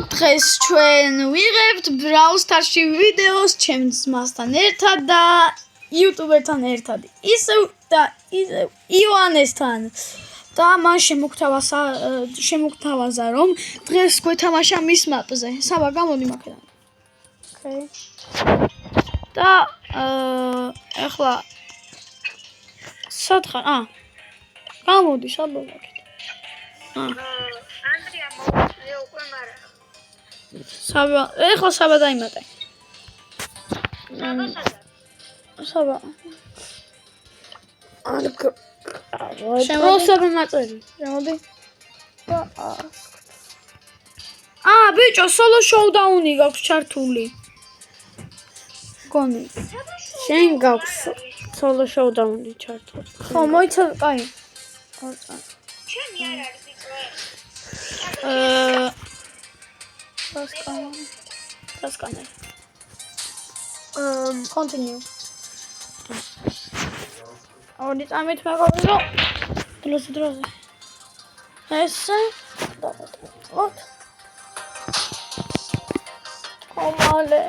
დღეს ჩვენ ვიღებთ Brawl Stars-ში ვიდეოს ჩემს მასთან ერთად და YouTuber-თან ერთად. ისევ ივანესთან. და მან შემოგთავაზა რომ დღეს გვეთამაშა მის მაპზე. საბა გამოდი მაქედან. Okay. და ახლა სათხარ გამოდი საბა მაქედან. ანდრია მოვიდა უკვე მარა. საბა, ეხლა საბა დაიმატე. საბა. შემოსაბა მაწერი. შემოდი. ბიჭო, solo showdown-ი გაქვს ჩართული. გონი. შენ გაქვს solo showdown-ი ჩართული. ხო, მოიცა, კაი. ჩემი არ არის ბიჭო. Pascane. Continue. Audit amit megoldo. Drozy. Esse. Ot. Komale.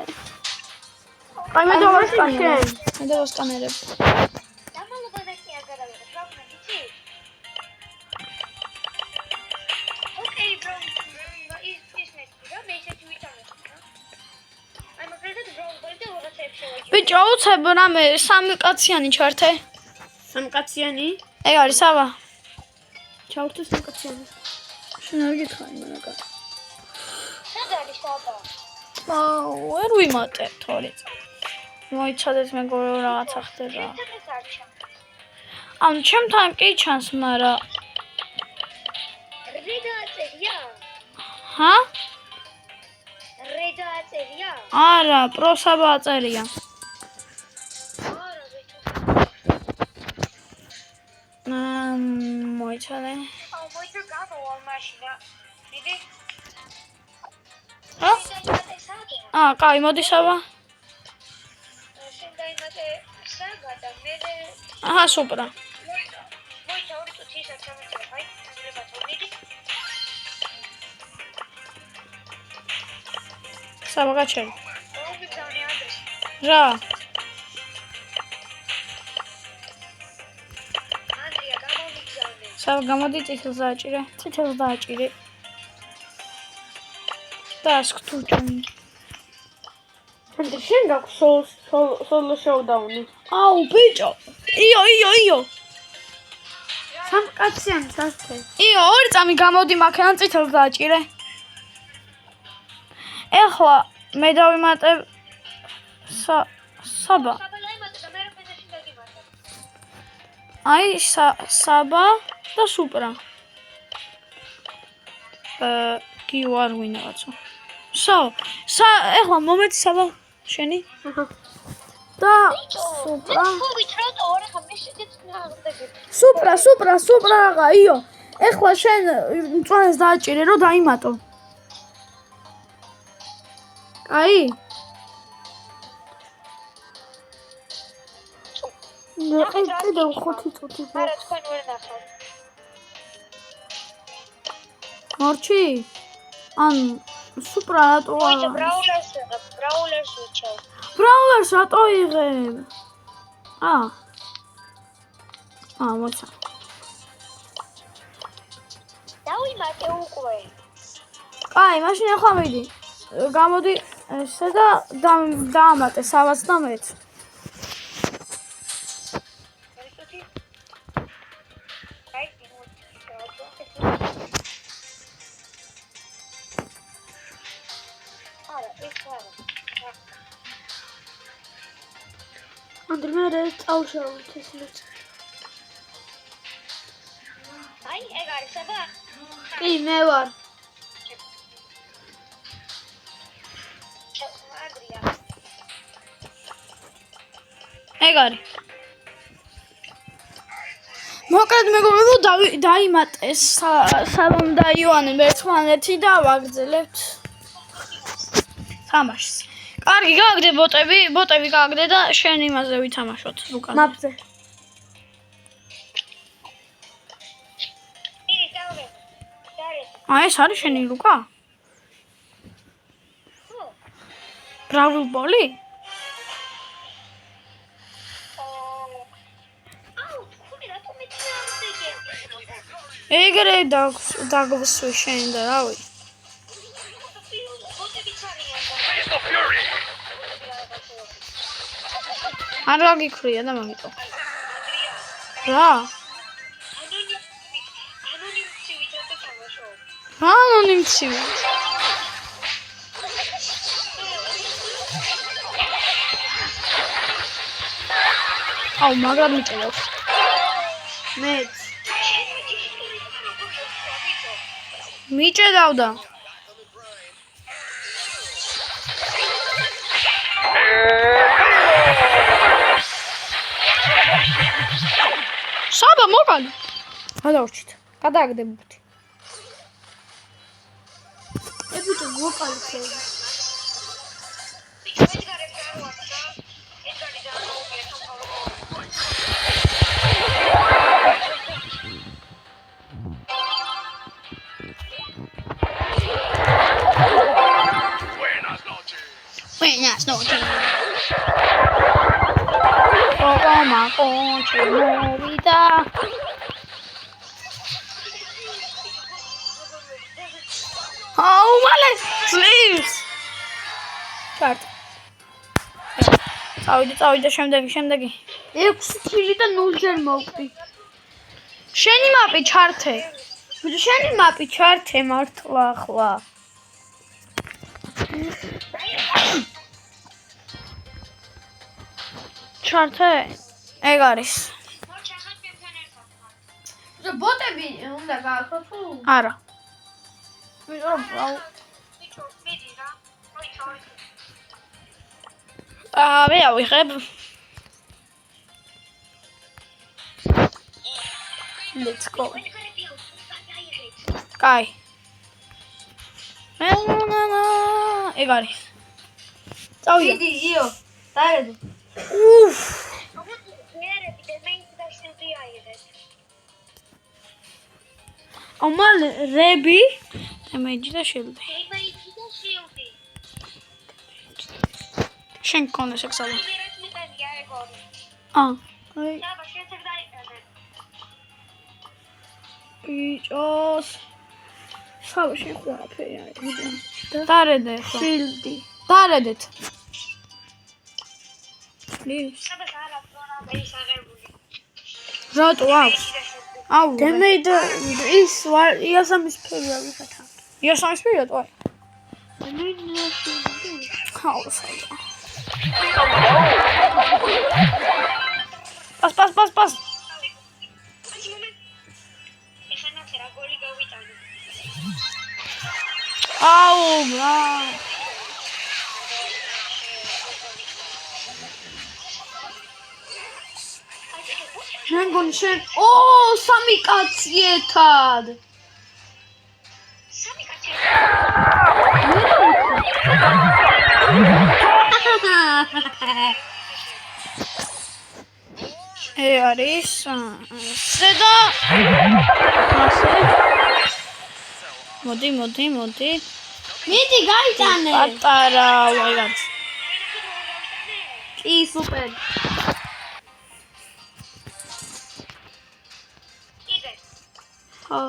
Ai me dau scanner. Me dau scanner. Bicho, უცებ რამე სამი კაციანი ჩართე. სამი კაციანი? ეგ არის საბა. ჩავრთე სამი კაციანი. შენ არ გითხარი მანაკა. სად არის საბა? ვერ ვიმატე თორე. მოიცადეთ მეგობრებო რაღაცა ხდება. ჩემთან კი ჩანს, მაგრამ რედა აწერია? ჰა? რედა აწერია? არა, პროსაბა აწერია. მოიცადე. მოიცა გამოვალ მაშინა. მიდი. კაი, მოდი საბა. შენ დაიმატე საბა და მე სუპრა. მოიცა ორი წუთი ისე ჩამოწერ, აი, მოგლებათ მიდი. საბა გაჩერე. მოგიწევნი ადრესი. რა? ანდრია, გამომიგზავნე. საბა გამოდი წითელს დააჭირე. წითელს დააჭირე. და სკთუჭი. შენ გაქვს solo showdown-ი. ბიჭო. იო. სამი კაციანი ჩართე. იო, ორი წამი გამოდი მაქედან წითელს დააჭირე. ეხლა მე დავიმატებ საბა. საბა დაიმატე და მე ფენაში დაგიმატე. აი საბა და სუპრა. გიო არ ვინააცო. ეხლა მომეც საბა შენი? და სუპრა. სუპრა რაღა, იო. ეხლა შენ მწვანეს დააჭირე რომ დაიმატო. აი? კიდევ 5 წუთი. არა, თქვენ ვერ ნახავთ. მორჩი? სუპრა რატო მოიცა ბრაულერს ვიჩავ. ბრაულერს რატო იღებ? მოიცა. დავიმატე უკვე. კაი, მაშინ ახლა მიდი. გამოდი ესე და დაამატე საბას და მეც. ანდრე მე წავშალოთ ეს მეც. აი, ეგ არის საბა. კი, მე ვარ. ანდრია. ეგ არის. მოკლედ მეგობრებო, დაიმატე საბამ და ივანემ ერთმანეთი და ვაგრძელებთ თამაშს. კარგი, გააგდე ბოტები გააგდე და შენ იმაზე ვითამაშოთ უკან. მაპზე. ის ეს არის შენი ლუკა? ბრავლ ბოლი? აუ, ხული რატომ მეცნე ეგრე დაგვსვი შენ და რავი. არ გაგიქრია და მაგიტო. რა? ანონიმცივი. აუ, მაგრამ მიჭედავს. მეც. მიჭედავდა. საბა მოკალი. გადავრჩით. გადააგდებოდით. ებიჭო მოკალი ხელი. Buenas noches. Toma concha movida. Oh, male, please. Cart. წავიდე შემდეგი. 6 ქილი და 0 ჯერ მოვყდი. შენი მაპი ჩართე. შენი მაპი ჩართე მართლა ახლა. ჩართე? ეგ არის. ბოტები უნდა გააქვთ თუ? არა. ვიღარ მე ავიღებ. Let's go. კაი. ეგ არის. წავიდე. დიდი იო. დაერდო. უფ. ამალ რები დემეიჯი და შილდი. შენ კონდეს ექსალო. აი. ბიჭოს. შავში ყველაფერი არის. დარედე ხო. შილდი. დარედეთ. პლიზ. რატო აქვს? აუ. დემეიდ ის იასამის ფერი არის ხათა. იასამის ფერი რატო არის? დემეიდ აუ სადა. Pas. აუ, ბრა. შენ გონი შენ სამი კაცი ერთად. არის და მოდი. მიდი გაიტანე. პატარა ვაიგან. კი სუპერ. ხო.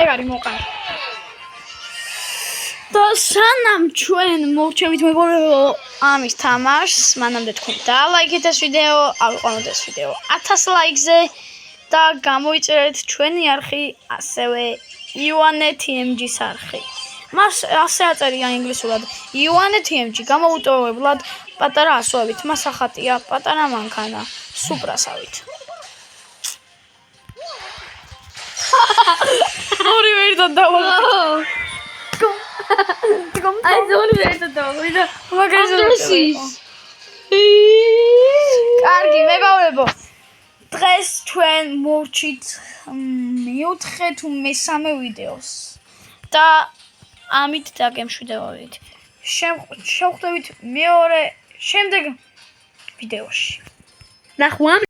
ეგ არის მოკან. და სანამ ჩვენ მოვჩევით მეგობრებო ამის თამაშს, მანამდე თქვენ დალაიქეთ ეს ვიდეო, ავიყვანოთ ეს ვიდეო 1000 ლაიქზე და გამოიწერეთ ჩვენი არხი, ასევე იოანე TMG-ს არხი. მას ასე აწერია ინგლისურად. იოანე TMG გამოუტოვებლად პატარა ასოებით, მას ახატია პატარა მანქანა, სუპრასავით. ორივე ერთად დავაღწევ. აი ზორი ერთად დავიდა. მაგარი კარგი, მეგობრებო. დღეს ჩვენ მოვჭით მეოთხე თუ მესამე ვიდეოს და ამით დაგემშვიდობებით. შევხვდებით მეორე შემდეგ ვიდეოში. ნახვამდის.